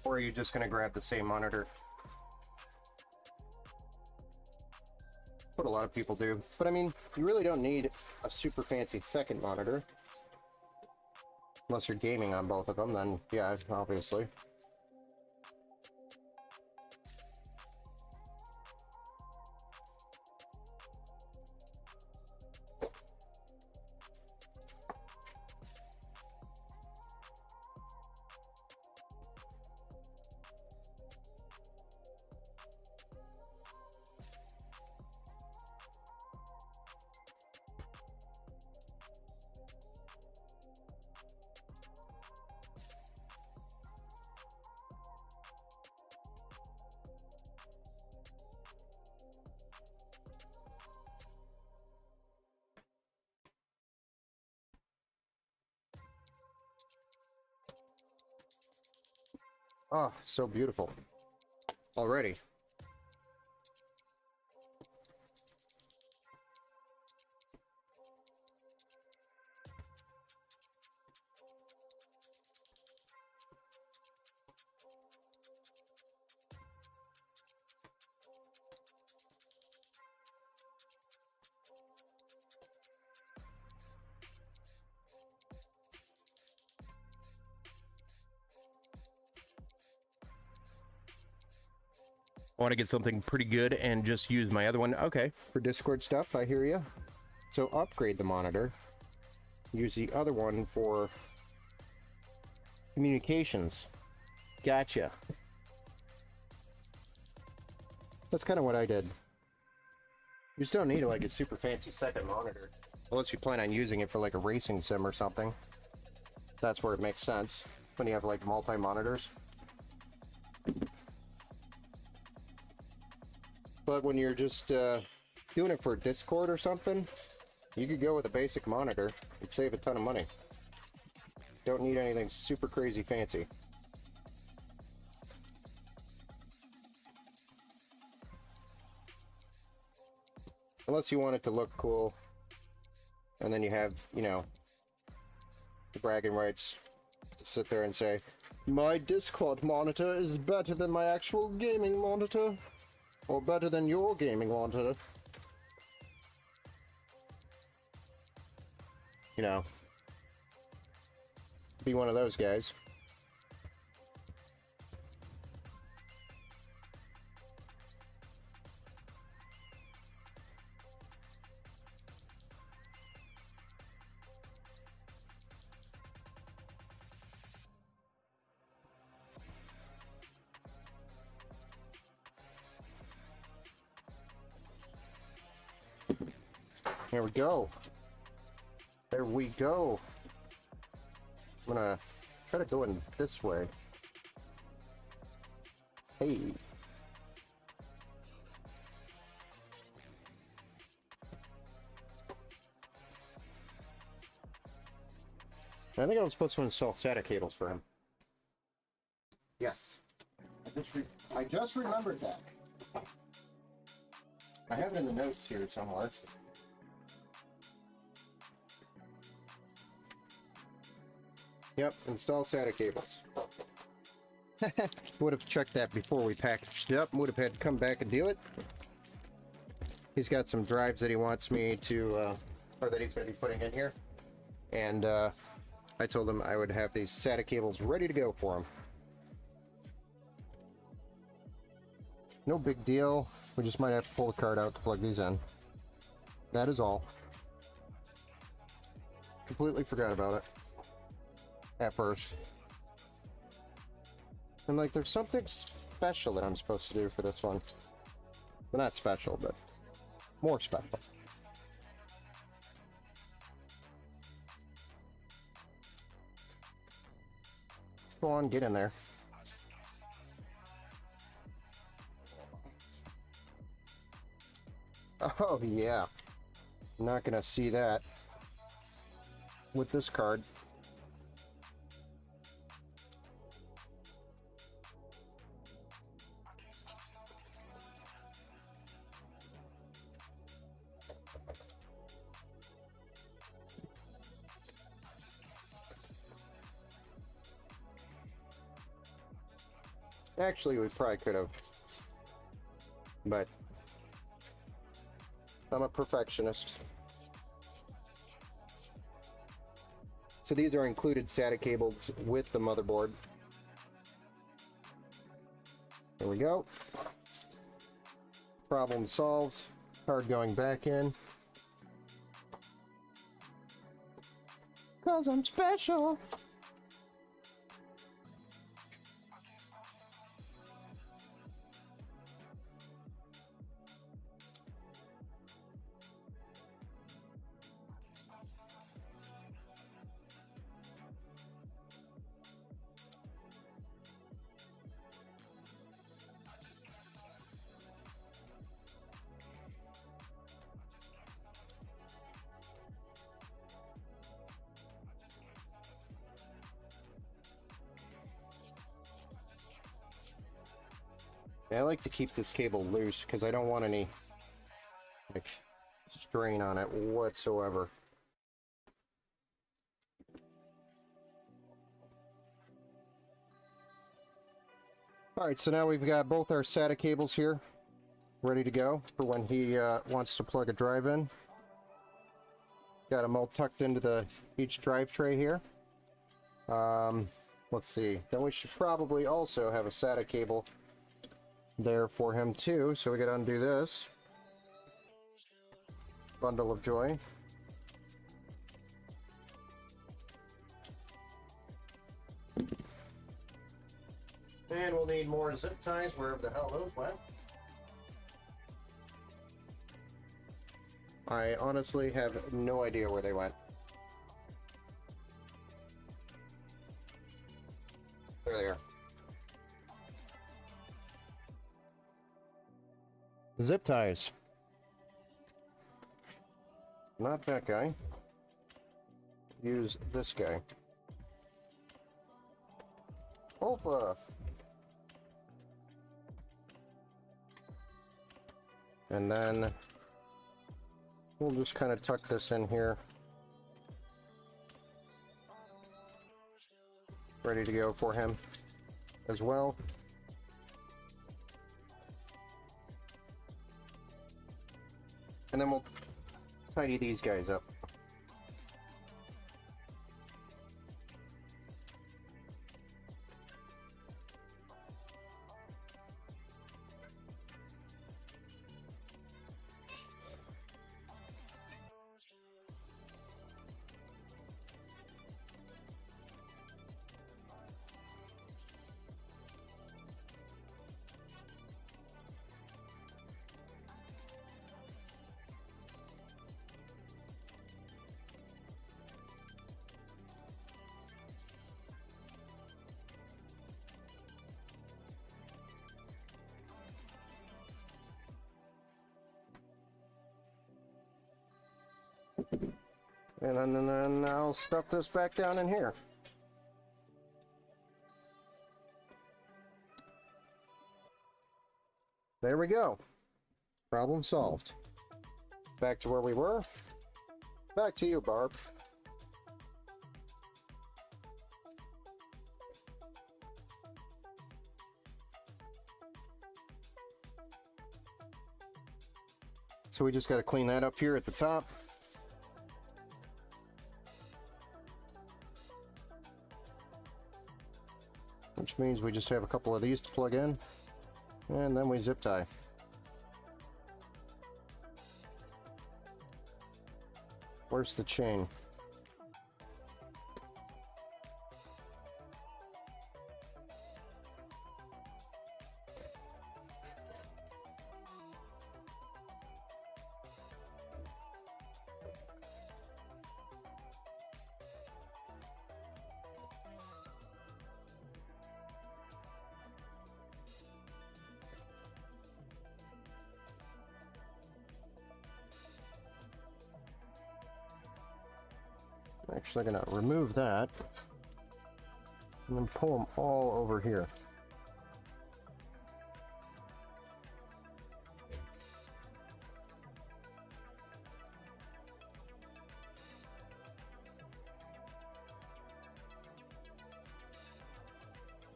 Or are you just gonna grab the same monitor? What a lot of people do. But I mean, you really don't need a super fancy second monitor. Unless you're gaming on both of them, then yeah, obviously. Oh, so beautiful. Already. I want to get something pretty good and just use my other one. Okay, for Discord stuff, I hear you. So upgrade the monitor. Use the other one for communications. Gotcha. That's kind of what I did. You just don't need like a super fancy second monitor. Unless you plan on using it for like a racing sim or something. That's where it makes sense. When you have like multi-monitors. But when you're just doing it for Discord or something, you could go with a basic monitor and save a ton of money. Don't need anything super crazy fancy. Unless you want it to look cool, and then you have, you know, the bragging rights to sit there and say, my Discord monitor is better than my actual gaming monitor, or better than your gaming monitor. You know, be one of those guys. Here we go. There we go. I'm gonna try to go in this way. Hey. I think I was supposed to install SATA cables for him. Yes. I just remembered that. I have it in the notes here somewhere. Yep, install SATA cables. Would have checked that before we packaged it up. Would have had to come back and do it. He's got some drives that he wants me to, or that he's going to be putting in here. And I told him I would have these SATA cables ready to go for him. No big deal. We just might have to pull the card out to plug these in. That is all. Completely forgot about it. At first. I'm like, there's something special that I'm supposed to do for this one. Well, not special, but more special. Go on, get in there. Oh, yeah. I'm not gonna see that with this card. Actually, we probably could have, but I'm a perfectionist. So these are included SATA cables with the motherboard. There we go. Problem solved. Card going back in. 'Cause I'm special. I like to keep this cable loose because I don't want any like strain on it whatsoever. Alright, so now we've got both our SATA cables here ready to go for when he wants to plug a drive in. Got them all tucked into each drive tray here. Let's see, then we should probably also have a SATA cable there for him too, so we gotta undo this. Bundle of joy. And we'll need more zip ties wherever the hell those went. I honestly have no idea where they went. There they are. Zip ties. Not that guy. Use this guy. Opa! And then we'll just kind of tuck this in here. Ready to go for him as well. And then we'll tidy these guys up. And then I'll stuff this back down in here. There we go. Problem solved. Back to where we were. Back to you, Barb. So we just got to clean that up here at the top. Which means we just have a couple of these to plug in, and then we zip tie. Where's the chain? I'm actually going to remove that and then pull them all over here.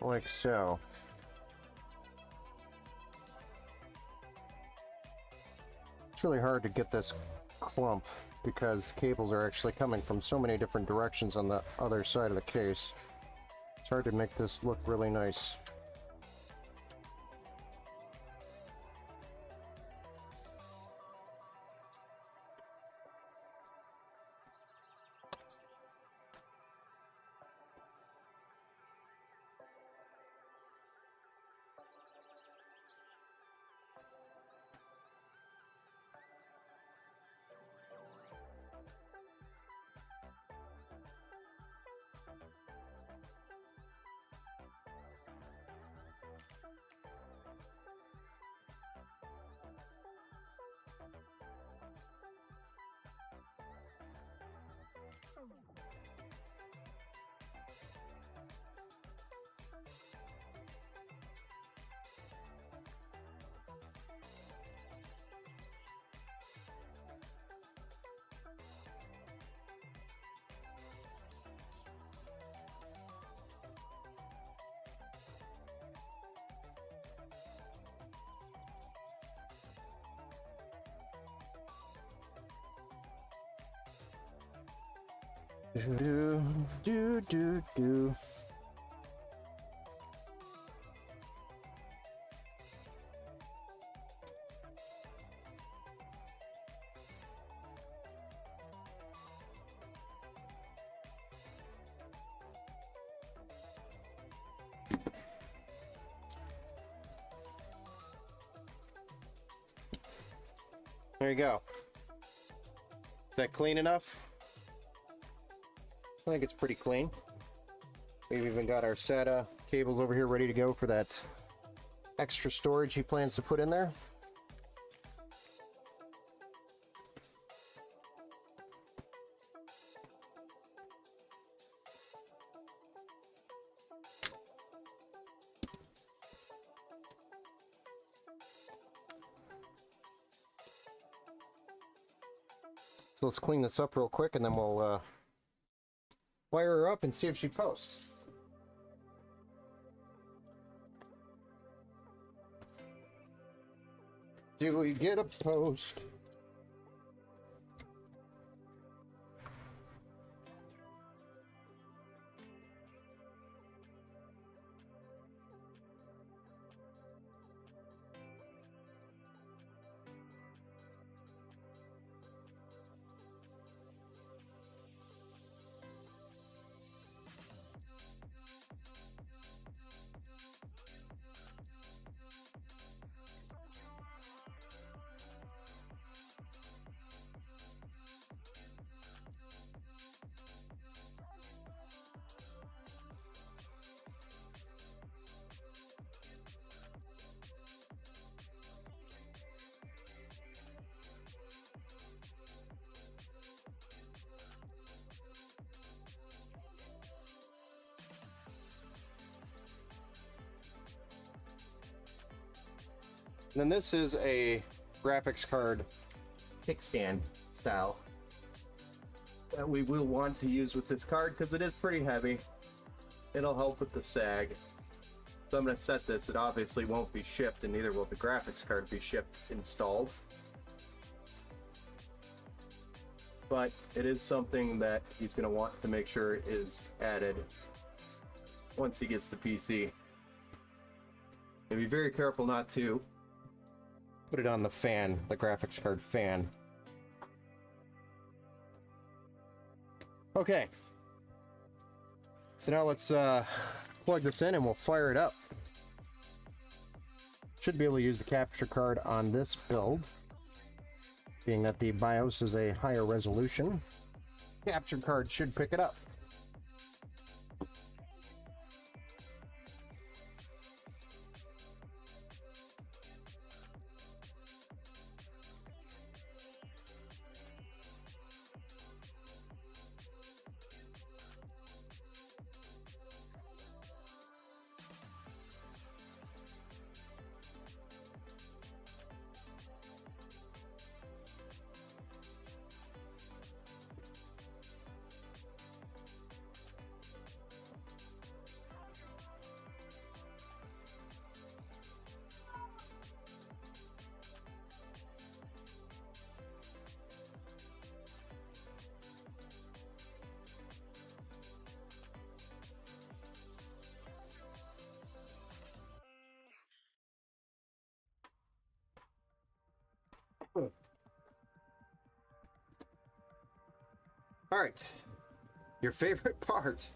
Like so. It's really hard to get this clump because cables are actually coming from so many different directions on the other side of the case. It's hard to make this look really nice. Do. There you go. Is that clean enough? I think it's pretty clean. We've even got our SATA cables over here ready to go for that extra storage he plans to put in there. So let's clean this up real quick and then we'll fire her up and see if she posts. Do we get a post? And then this is a graphics card kickstand style that we will want to use with this card because it is pretty heavy. It'll help with the sag. So I'm going to set this. It obviously won't be shipped, and neither will the graphics card be shipped installed. But it is something that he's going to want to make sure is added once he gets the PC. And be very careful not to put it on the fan, the graphics card fan. Okay. So now let's plug this in and we'll fire it up. Should be able to use the capture card on this build, being that the BIOS is a higher resolution. Capture card should pick it up. All right, your favorite part.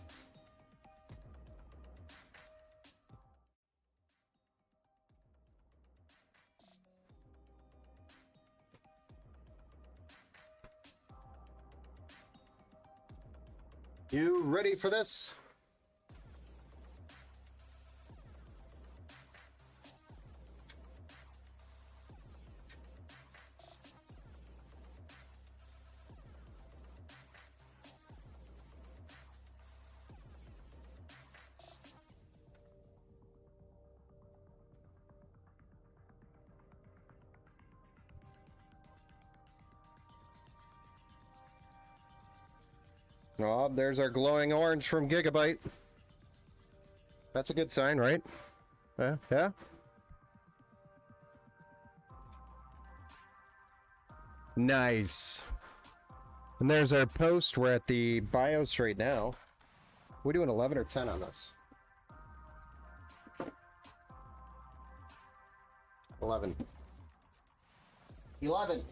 You ready for this? Oh, there's our glowing orange from Gigabyte. That's a good sign, right? Yeah? Nice. And there's our post. We're at the BIOS right now. We're doing 11 or 10 on this. 11. 11.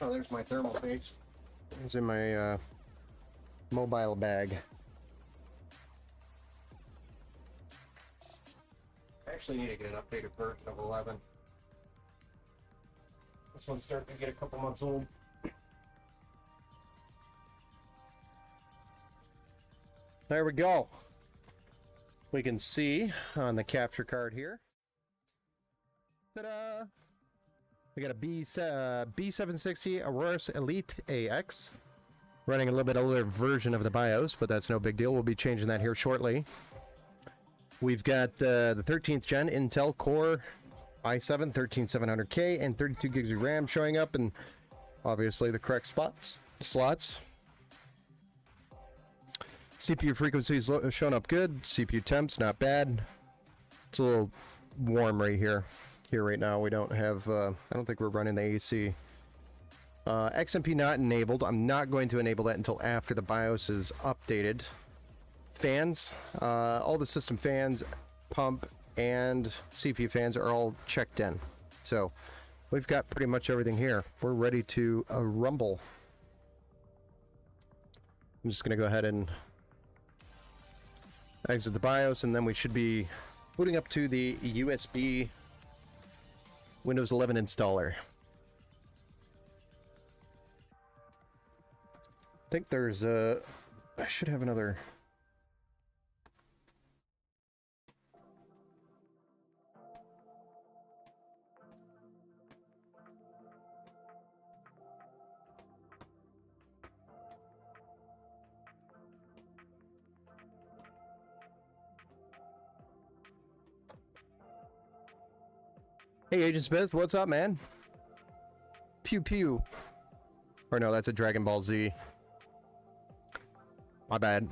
Oh, there's my thermal paste. It's in my mobile bag. I actually need to get an updated version of 11. This one's starting to get a couple months old. There we go. We can see on the capture card here. Ta-da! We got a B760 Aurora Elite AX, running a little bit older version of the BIOS, but that's no big deal. We'll be changing that here shortly. We've got the 13th gen Intel Core i7 13700K and 32 gigs of RAM showing up, and obviously the correct slots. CPU frequencies showing up good. CPU temps not bad. It's a little warm right here. Right now we don't have. I don't think we're running the AC. XMP not enabled. I'm not going to enable that until after the BIOS is updated. Fans, all the system fans, pump, and CPU fans are all checked in. So we've got pretty much everything here. We're ready to rumble. I'm just going to go ahead and exit the BIOS, and then we should be booting up to the USB Windows 11 installer. I think there's a... I should have another... Hey, Agent Smith, what's up, man? Pew pew. Or no, that's a Dragon Ball Z. My bad.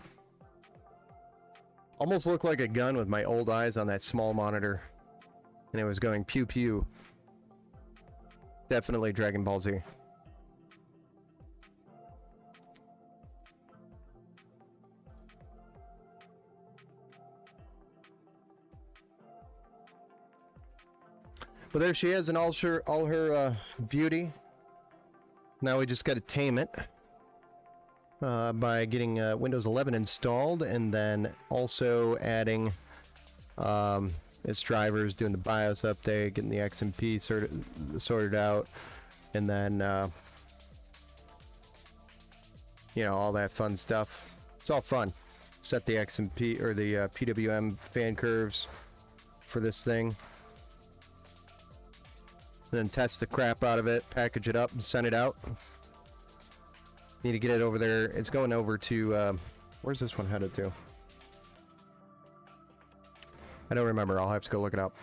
Almost looked like a gun with my old eyes on that small monitor. And it was going pew pew. Definitely Dragon Ball Z. But there she is in all her beauty. Now we just got to tame it by getting Windows 11 installed, and then also adding its drivers, doing the BIOS update, getting the XMP sorted out, and then you know, all that fun stuff. It's all fun. Set the XMP or the PWM fan curves for this thing. And then test the crap out of it, package it up, and send it out. Need to get it over there. It's going over to, where's this one headed to? I don't remember. I'll have to go look it up.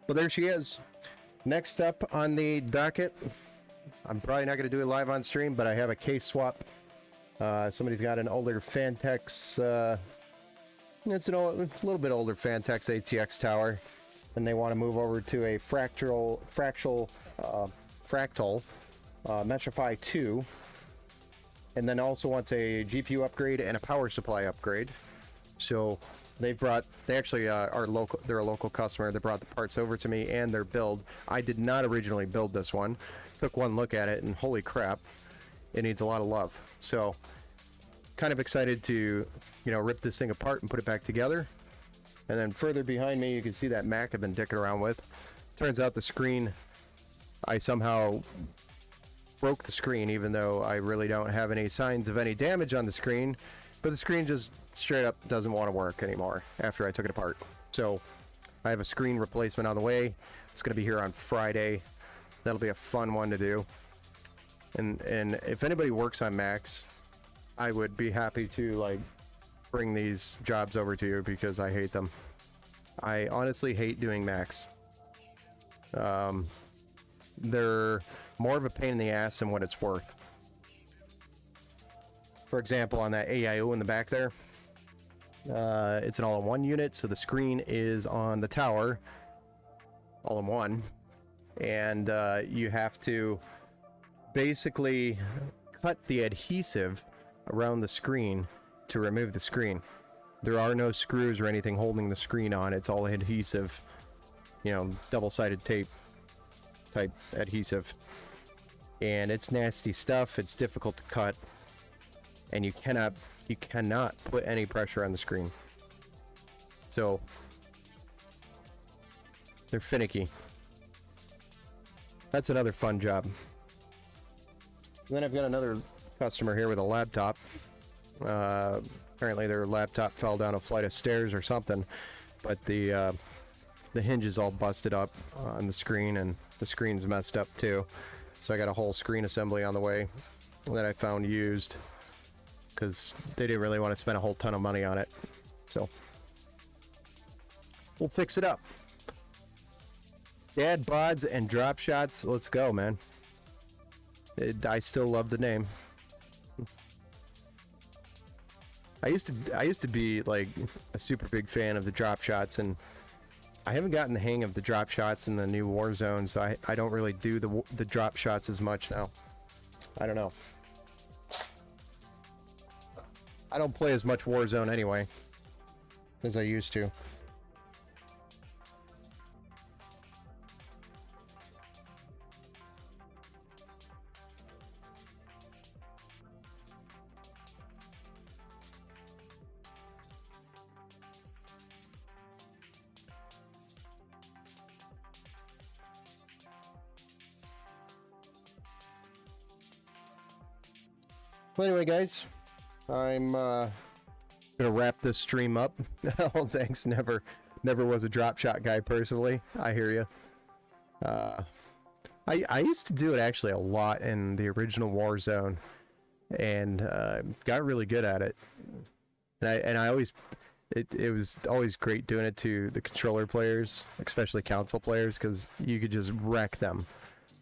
Well, there she is. Next up on the docket. I'm probably not going to do it live on stream, but I have a case swap. Somebody's got an older Fantex, it's a little bit older Fantex ATX tower, and they want to move over to a fractal Metrify 2, and then also wants a GPU upgrade and a power supply upgrade. So they actually are local. They're a local customer. They brought the parts over to me and their build. I did not originally build this one. Took one look at it, and holy crap, it needs a lot of love. So kind of excited to, you know, rip this thing apart and put it back together. And then further behind me, you can see that Mac I've been dicking around with. Turns out the screen, I somehow broke the screen, even though I really don't have any signs of any damage on the screen. But the screen just straight up doesn't want to work anymore after I took it apart. So I have a screen replacement on the way. It's going to be here on Friday. That'll be a fun one to do. And if anybody works on Macs, I would be happy to like bring these jobs over to you, because I hate them. I honestly hate doing Macs. They're more of a pain in the ass than what it's worth. For example, on that AIO in the back there, it's an all-in-one unit, so the screen is on the tower, all-in-one, and you have to basically cut the adhesive around the screen to remove the screen. There are no screws or anything holding the screen on. It's all adhesive, you know, double-sided tape type adhesive, and it's nasty stuff. It's difficult to cut, and you cannot put any pressure on the screen. So they're finicky. That's another fun job. And then I've got another customer here with a laptop. Apparently their laptop fell down a flight of stairs or something, but the hinge is all busted up on the screen, and the screen's messed up too. So I got a whole screen assembly on the way that I found used because they didn't really want to spend a whole ton of money on it. So we'll fix it up. Dad bods and drop shots. Let's go, man. I still love the name. I used to be like a super big fan of the drop shots, and I haven't gotten the hang of the drop shots in the new Warzone, so I don't really do the drop shots as much now. I don't know. I don't play as much Warzone anyway as I used to. Well, anyway, guys, I'm gonna wrap this stream up. Oh, thanks. Never was a drop shot guy personally. I hear you. I used to do it actually a lot in the original Warzone, and got really good at it. And I always it was always great doing it to the controller players, especially console players, because you could just wreck them.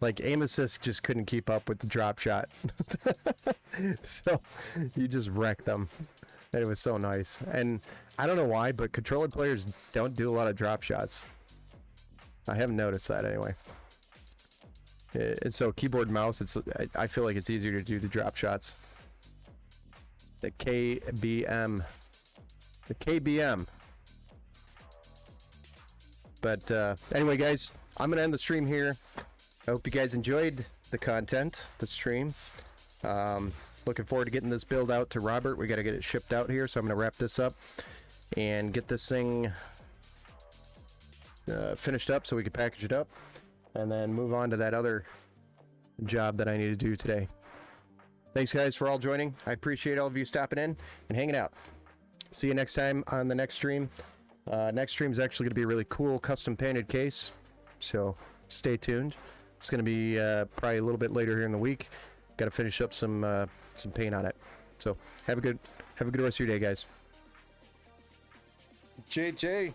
Like, aim assist just couldn't keep up with the drop shot. So, you just wreck them. And it was so nice. And I don't know why, but controller players don't do a lot of drop shots. I haven't noticed that anyway. And so, keyboard mouse, I feel like it's easier to do the drop shots. The KBM. The KBM. But anyway, guys, I'm going to end the stream here. I hope you guys enjoyed the content, the stream. Looking forward to getting this build out to Robert. We got to get it shipped out here, so I'm going to wrap this up and get this thing finished up so we can package it up and then move on to that other job that I need to do today. Thanks, guys, for all joining. I appreciate all of you stopping in and hanging out. See you next time on the next stream. Next stream is actually going to be a really cool custom painted case, so stay tuned. It's going to be probably a little bit later here in the week. Got to finish up some paint on it. So have a good rest of your day, guys. JJ.